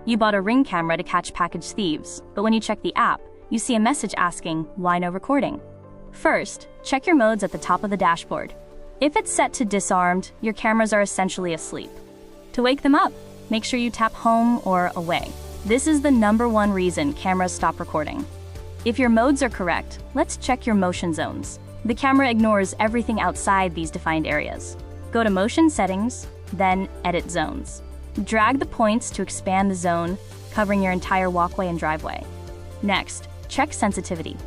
You bought a Ring camera to catch package thieves, but when you check the app, you see a message asking, why no recording? First, check your modes at the top of the dashboard. If it's set to disarmed, your cameras are essentially asleep. To wake them up, make sure you tap home or away. This is the #1 reason cameras stop recording. If your modes are correct, let's check your motion zones. The camera ignores everything outside these defined areas. Go to Motion Settings, then Edit Zones. Drag the points to expand the zone, covering your entire walkway and driveway. Next, check sensitivity.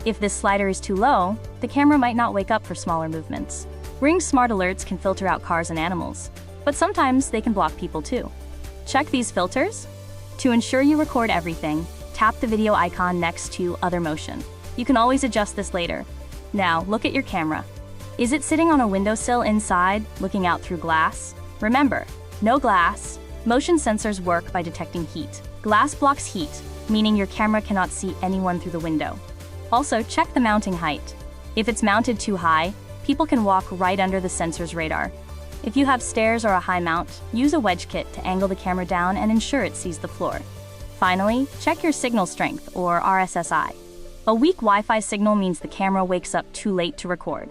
If this slider is too low, the camera might not wake up for smaller movements. Ring Smart Alerts can filter out cars and animals, but sometimes they can block people too. Check these filters. To ensure you record everything, tap the video icon next to Other Motion. You can always adjust this later. Now, look at your camera. Is it sitting on a windowsill inside, looking out through glass? Remember, no glass. Motion sensors work by detecting heat. Glass blocks heat, meaning your camera cannot see anyone through the window. Also, check the mounting height. If it's mounted too high, people can walk right under the sensor's radar. If you have stairs or a high mount, use a wedge kit to angle the camera down and ensure it sees the floor. Finally, check your signal strength, or RSSI. A weak Wi-Fi signal means the camera wakes up too late to record.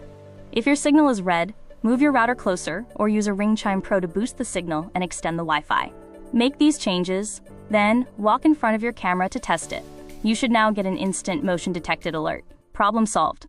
If your signal is red, move your router closer or use a Ring Chime Pro to boost the signal and extend the Wi-Fi. Make these changes, then walk in front of your camera to test it. You should now get an instant motion detected alert. Problem solved.